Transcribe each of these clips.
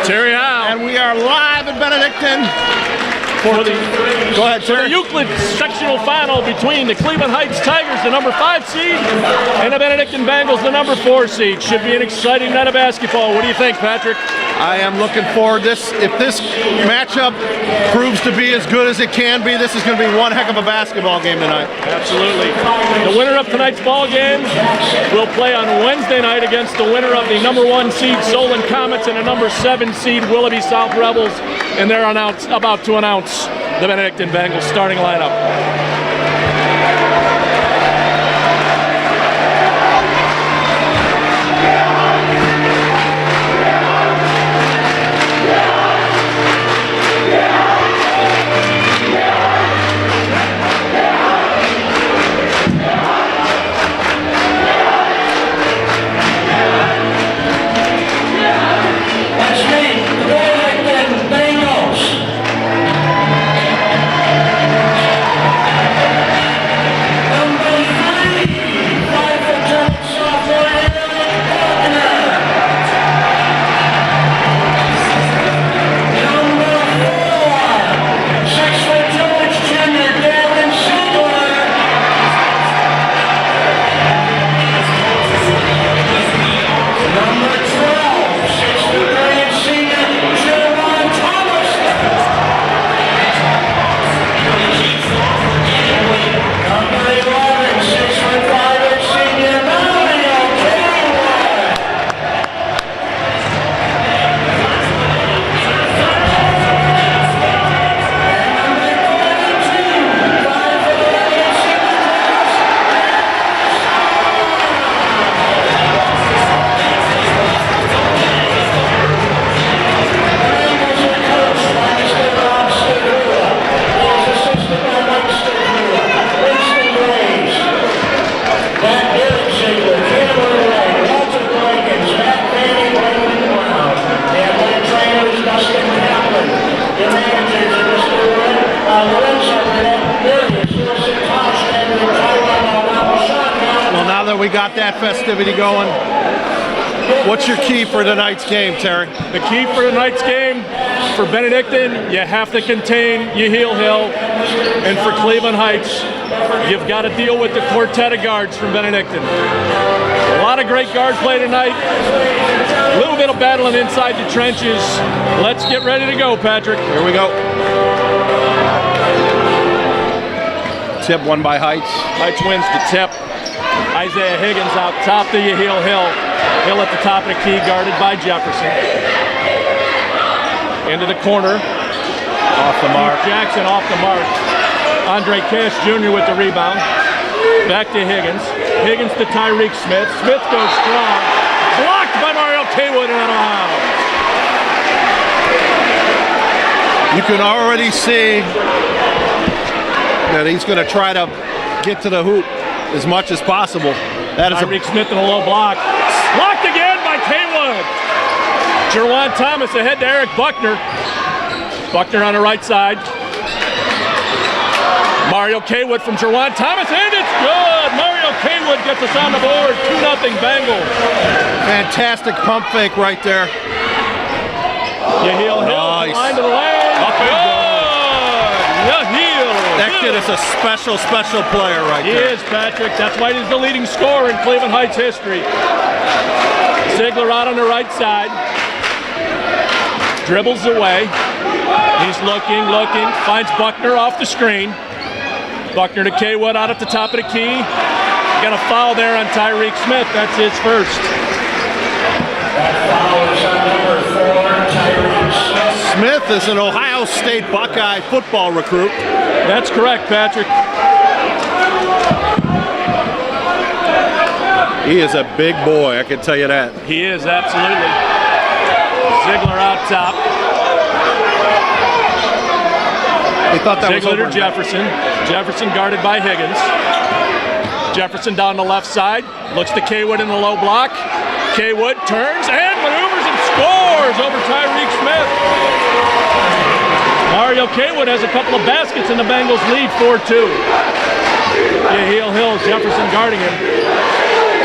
Terry Heil. And we are live in Benedictine. Go ahead, sir. For the Euclid sectional final between the Cleveland Heights Tigers, the number 5 seed, and the Benedictine Bengals, the number 4 seed. Should be an exciting night of basketball. What do you think, Patrick? I am looking forward to this. If this matchup proves to be as good as it can be, this is going to be one heck of a basketball game tonight. Absolutely. The winner of tonight's ball game will play on Wednesday night against the winner of the number 1 seed Solon Comets and the number 7 seed Willoughby South Rebels, and they're about to announce the Benedictine Bengals starting lineup. We got that festivity going. What's your key for tonight's game, Terry? The key for tonight's game for Benedictine, you have to contain Heil. And for Cleveland Heights, you've got to deal with the quartet of guards from Benedictine. A lot of great guard play tonight. A little bit of battling inside the trenches. Let's get ready to go, Patrick. Here we go. Tip won by Heights. Heights wins the tip. Isaiah Higgins out top to Heil. Hill at the top of the key, guarded by Jefferson. Into the corner. Off the mark. Jackson off the mark. Andre Cash Jr. with the rebound. Back to Higgins. Higgins to Tyreek Smith. Smith goes strong. Blocked by Mario Kaywood and out of bounds. You can already see that he's going to try to get to the hoop as much as possible. That is Tyreek Smith in a low block. Blocked again by Kaywood. Jerwan Thomas ahead to Eric Buckner. Buckner on the right side. Mario Kaywood from Jerwan Thomas, and it's good. Mario Kaywood gets us on the board. 2-0 Bengals. Fantastic pump fake right there. Heil, nice. Line to the lane. Heil. That kid is a special player right there. He is, Patrick. That's why he's the leading scorer in Cleveland Heights history. Ziegler out on the right side. Dribbles away. He's looking. Finds Buckner off the screen. Buckner to Kaywood out at the top of the key. Got a foul there on Tyreek Smith. That's his first. That foul is on number 4, Tyreek Smith. Smith is an Ohio State Buckeye football recruit. That's correct, Patrick. He is a big boy, I can tell you that. He is, absolutely. Ziegler out top. They thought that Ziegler was over. to Jefferson. Jefferson guarded by Higgins. Jefferson down the left side. Looks to Kaywood in the low block. Kaywood turns and maneuvers and scores over Tyreek Smith. Mario Kaywood has a couple of baskets and the Bengals lead 4-2. Heil, Jefferson guarding him.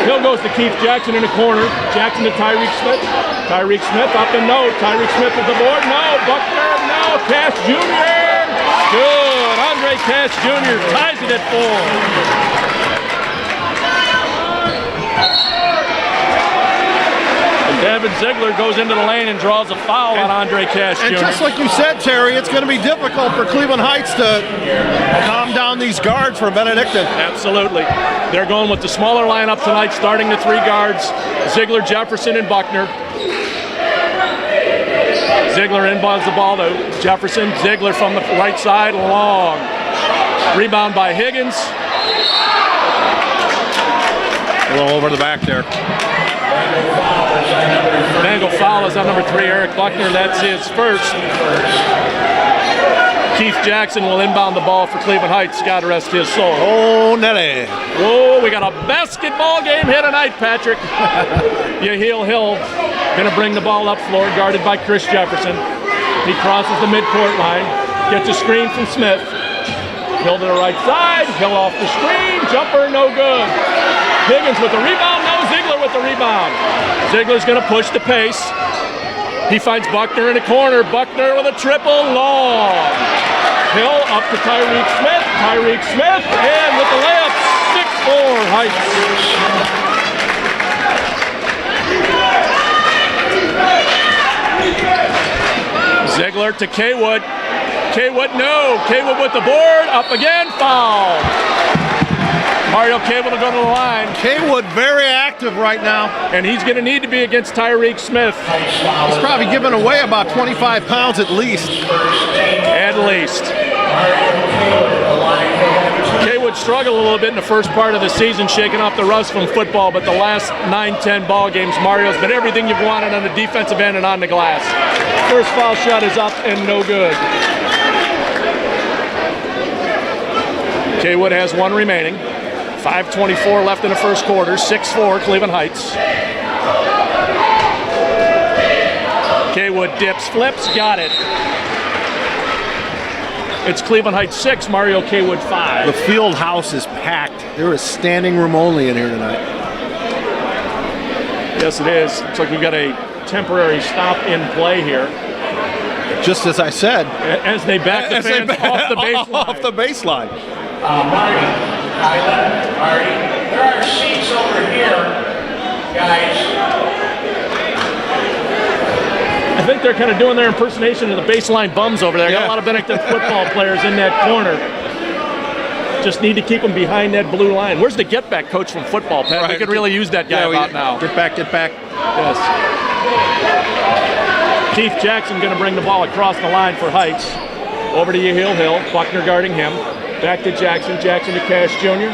Hill goes to Keith Jackson in the corner. Jackson to Tyreek Smith. Tyreek Smith up and no. Tyreek Smith with the board. No. Buckner. No. Cash Jr. Good. Andre Cash Jr. ties it at 4. Devin Ziegler goes into the lane and draws a foul on Andre Cash Jr. And just like you said, Terry, it's going to be difficult for Cleveland Heights to calm down these guards for Benedictine. Absolutely. They're going with the smaller lineup tonight, starting the 3 guards, Ziegler, Jefferson, and Buckner. Ziegler inbounds the ball to Jefferson. Ziegler from the right side, long. Rebound by Higgins. A little over the back there. Bengal foul is on number 3, Eric Buckner. That's his first. Keith Jackson will inbound the ball for Cleveland Heights. God rest his soul. Oh, Nelly. Whoa, we got a basketball game here tonight, Patrick. Heil gonna bring the ball up floor, guarded by Chris Jefferson. He crosses the midcourt line, gets a screen from Smith. Hill to the right side, Hill off the screen, jumper no good. Higgins with the rebound, no. Ziegler with the rebound. Ziegler's gonna push the pace. He finds Buckner in the corner. Buckner with a triple, long. Hill up to Tyreek Smith. Tyreek Smith, and with the layup, 6-4 Heights. Ziegler to Kaywood. Kaywood, no. Kaywood with the board, up again, foul. Mario Kaywood will go to the line. Kaywood very active right now. And he's going to need to be against Tyreek Smith. He's probably giving away about 25 pounds at least. At least. Kaywood struggled a little bit in the first part of the season, shaking off the rust from football, but the last 9-10 ball games, Mario's been everything you've wanted on the defensive end and on the glass. First foul shot is up and no good. Kaywood has 1 remaining. 5:24 left in the first quarter. 6-4 Cleveland Heights. Kaywood dips, flips, got it. It's Cleveland Heights 6, Mario Kaywood 5. The field house is packed. There is standing room only in here tonight. Yes, it is. Looks like we've got a temporary stop in play here. Just as I said. As they back the fans off the baseline. Off the baseline. Marty, Marty, there are seats over here, guys. I think they're kind of doing their impersonation of the baseline bums over there. Got a lot of Benedictine football players in that corner. Just need to keep them behind that blue line. Where's the get-back coach from football, Pat? Right. We could really use that guy about now. Get back, get back. Yes. Keith Jackson going to bring the ball across the line for Heights. Over to Hill. Buckner guarding him. Back to Jackson. Jackson to Cash Jr.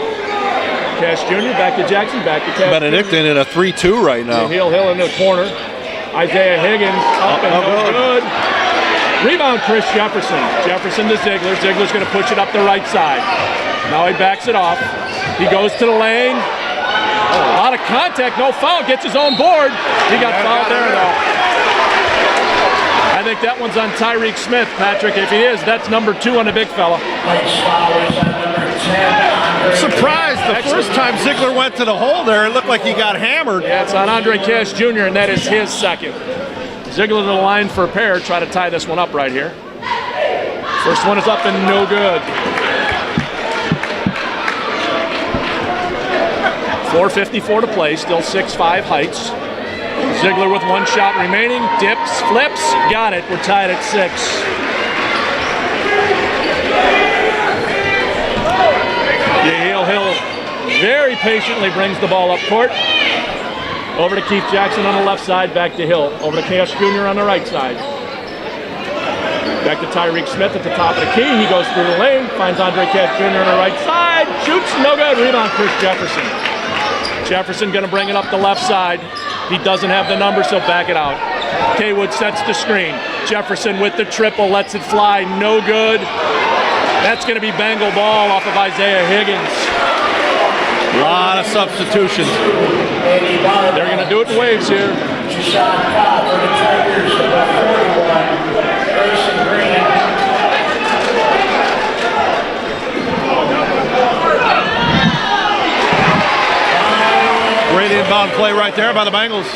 Cash Jr. Back to Jackson. Back to Cash Benedictine in a 3-2 right now. Hill in the corner. Isaiah Higgins up and no good. Rebound Chris Jefferson. Jefferson to Ziegler. Ziegler's going to push it up the right side. Now he backs it off. He goes to the lane. A lot of contact, no foul. Gets his own board. He got fouled there though. I think that one's on Tyreek Smith, Patrick. If he is, that's number 2 on the big fella. Surprised the first time Ziegler went to the hole there, it looked like he got hammered. Yeah, it's on Andre Cash Jr., and that is his second. Ziegler to the line for a pair. Try to tie this one up right here. First one is up and no good. 4:54 to play, still 6-5 Heights. Ziegler with 1 shot remaining, dips, flips, got it. We're tied at 6. Hill very patiently brings the ball up court. Over to Keith Jackson on the left side, back to Hill. Over to Cash Jr. on the right side. Back to Tyreek Smith at the top of the key. He goes through the lane, finds Andre Cash Jr. on the right side, shoots, no good. Rebound Chris Jefferson. Jefferson gonna bring it up the left side. He doesn't have the number, so back it out. Kaywood sets the screen. Jefferson with the triple, lets it fly, no good. That's gonna be Bengal ball off of Isaiah Higgins. A lot of substitutions. They're gonna do it in waves here. Shot foul for the Tigers, number 41, Grayson Green. Great play right there by the Bengals.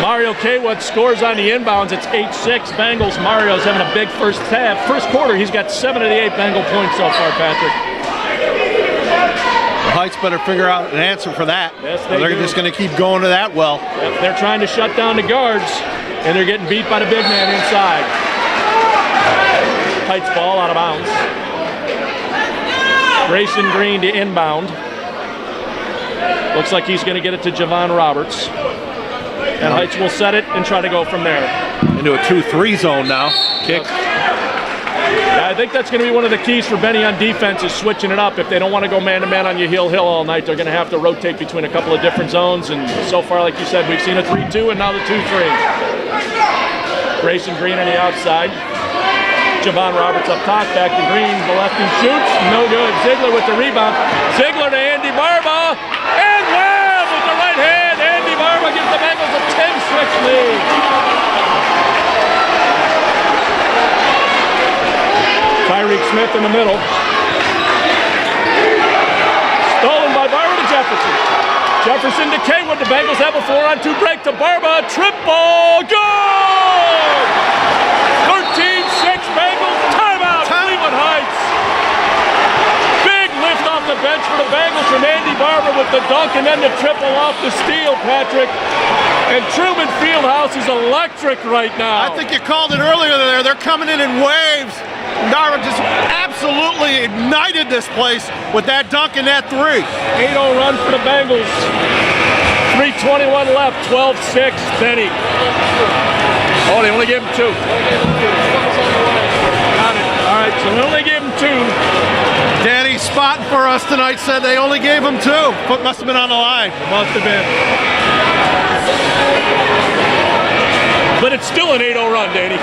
Mario Kaywood scores on the inbounds. It's 8-6 Bengals. Mario's having a big first half. First quarter, he's got 7 of the 8 Bengal points so far, Patrick. The Heights better figure out an answer for that. Yes, they're just going to keep going to that well. Yep, they're trying to shut down the guards, and they're getting beat by the big man inside. Heights ball out of bounds. Grayson Green to inbound. Looks like he's going to get it to Javon Roberts. And Heights will set it and try to go from there. Into a 2-3 zone now. Kick. Yeah, I think that's going to be one of the keys for Benny on defense is switching it up. If they don't want to go man-to-man on Hill all night, they're going to have to rotate between a couple of different zones. And so far, like you said, we've seen a 3-2 and now the 2-3. Grayson Green on the outside. Javon Roberts up top, back to Green, the lefty shoots, no good. Ziegler with the rebound. Ziegler to Andy Barba, and Webb with the right hand. Andy Barba gives the Bengals a 10-6 lead. Tyreek Smith in the middle. Stolen by Barba to Jefferson. Jefferson to Kaywood. The Bengals have a 4-on-2 break to Barba. Triple, good! 13-6 Bengals, timeout, Cleveland Heights. Big lift off the bench for the Bengals from Andy Barber with the dunk and then the triple off the steal, Patrick. And Truman Fieldhouse is electric right now. I think you called it earlier there. They're coming in waves. Darwin just absolutely ignited this place with that dunk and that 3. 8-0 run for the Bengals. 3:21 left, 12-6, Benny. Oh, they only gave him 2. Got it. All right, so they only gave him 2. Danny spotting for us tonight said they only gave him 2. Foot must have been on the line. Must have been. But it's still an 8-0 run, Danny.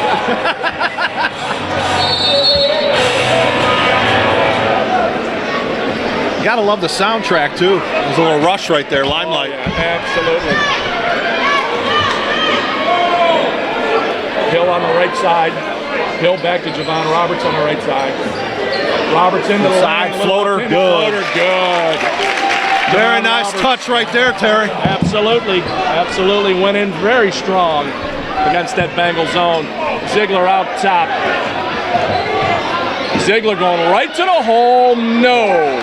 You gotta love the soundtrack too. There's a little Rush right there, Limelight. Oh, yeah, absolutely. Hill on the right side. Hill back to Javon Roberts on the right side. Roberts into the side line, floater, good. Floater, good. Very Javon nice Roberts. touch right there, Terry. Absolutely, absolutely went in very strong against that Bengal zone. Ziegler out top. Ziegler going right to the hole, no.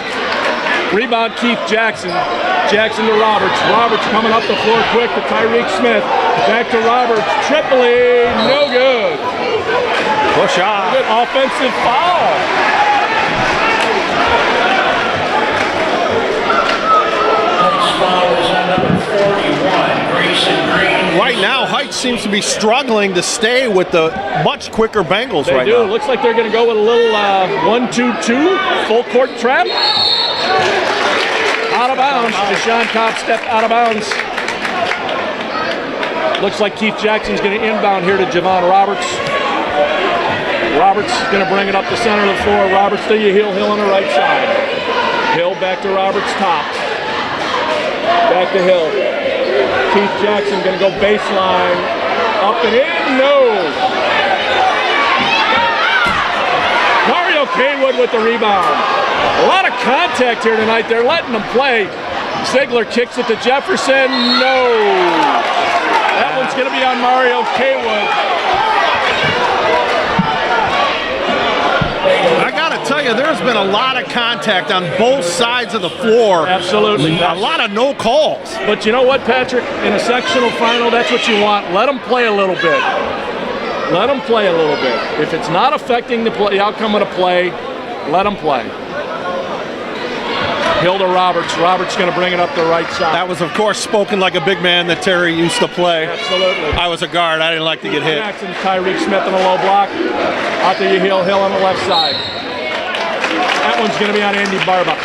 Rebound Keith Jackson. Jackson to Roberts. Roberts coming up the floor quick to Tyreek Smith. Back to Roberts. Tripoli, no good. Push off. Good offensive foul. Next foul is on number 41, Grayson Green. Right now, Heights seems to be struggling to stay with the much quicker Bengals They right do. now. Looks like they're going to go with a little 1-2-2 full court trap. Out of bounds. Deshaun Cobb stepped out of bounds. Looks like Keith Jackson's going to inbound here to Javon Roberts. Roberts going to bring it up the center of the floor. Roberts to Hill on the right side. Hill back to Roberts top. Back to Hill. Keith Jackson going to go baseline. Up and in. No. Mario Kaywood with the rebound. A lot of contact here tonight. They're letting them play. Ziegler kicks it to Jefferson. No. That one's going to be on Mario Kaywood. I gotta tell you, there's been a lot of contact on both sides of the floor. Absolutely. A lot of no calls. But you know what, Patrick? In a sectional final, that's what you want. Let them play a little bit. Let them play a little bit. If it's not affecting the outcome of the play, let them play. Hill to Roberts. Roberts going to bring it up the right side. That was, of course, spoken like a big man that Terry used to play. Absolutely. I was a guard. I didn't like to get hit. Jackson, Tyreek Smith on a low block. Out to Hill on the left side. That one's going to be on Andy Barba.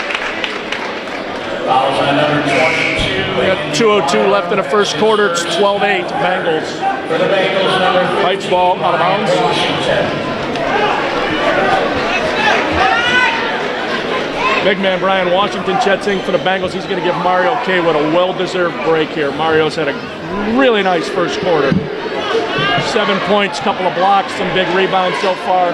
Fouls on number 22. We got 2:02 left in the first quarter. It's 12-8 Bengals. For the Bengals, number 15, Heights ball out of bounds. Washington. Big man Brian Washington checking for the Bengals. He's going to give Mario Kaywood a well-deserved break here. Mario's had a really nice first quarter. 7 points, couple of blocks, some big rebounds so far.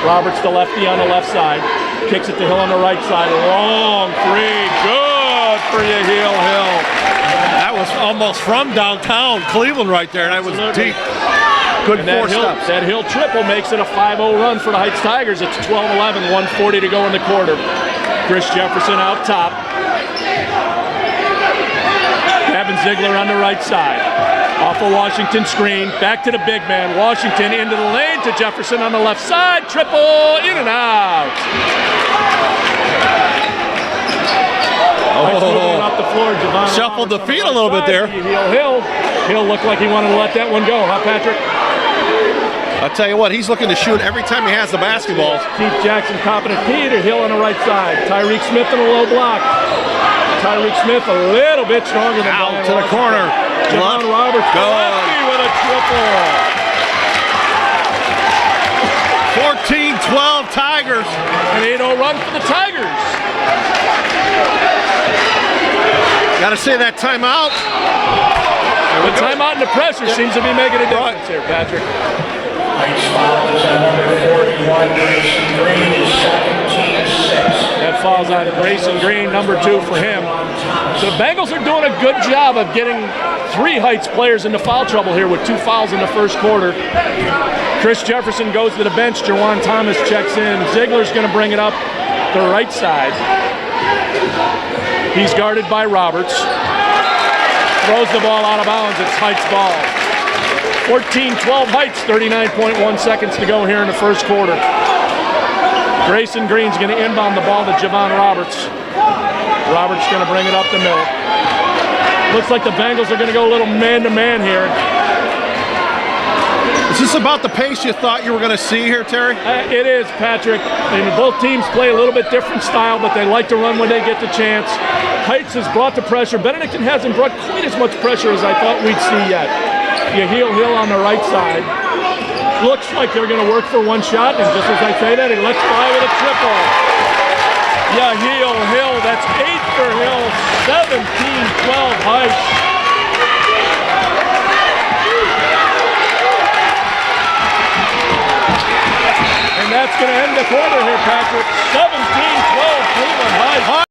Roberts, the lefty on the left side. Kicks it to Hill on the right side. Long three. Good for you, Hill. That was almost from downtown Cleveland right there, and that was Absolutely. deep. Good And four steps. that Hill triple makes it a 5-0 run for the Heights Tigers. It's 12-11, 1:40 to go in the quarter. Chris Jefferson out top. Gavin Ziegler on the right side. Off a Washington screen, back to the big man. Washington into the lane to Jefferson on the left side. Triple, in and out. Heights moving off the floor. Javon Shuffled the Roberts on feet a little right bit there. side. Hill looked like he wanted to let that one go, huh, Patrick? I'll tell you what, he's looking to shoot every time he has the basketball. Keith Jackson copping a key to Hill on the right side. Tyreek Smith in a low block. Tyreek Smith a little bit stronger than Out Brian to the Washington. corner. Javon Roberts lefty with a triple. 14-12 Tigers. An 8-0 run for the Tigers. Got to say that timeout. The timeout and the pressure seems to be making a difference here, Patrick. Heights foul is on number 41, Grayson Green, is 17-6. That falls on Grayson Green, number 2 for him. So the Bengals are doing a good job of getting 3 Heights players into foul trouble here with 2 fouls in the first quarter. Chris Jefferson goes to the bench. Jawan Thomas checks in. Ziegler's going to bring it up the right side. He's guarded by Roberts. Throws the ball out of bounds. It's Heights ball. 14-12 Heights, 39.1 seconds to go here in the first quarter. Grayson Green's going to inbound the ball to Javon Roberts. Roberts going to bring it up the middle. Looks like the Bengals are going to go a little man-to-man here. Is this about the pace you thought you were going to see here, Terry? It is, Patrick. And both teams play a little bit different style, but they like to run when they get the chance. Heights has brought the pressure. Benedictine hasn't brought quite as much pressure as I thought we'd see yet. Hill on the right side. Looks like they're going to work for one shot, and just as I say that, he lets fly with a triple. Hill, that's 8 for Hill, 17-12 Heights. And that's going to end the quarter here, Patrick. 17-12 Cleveland Heights.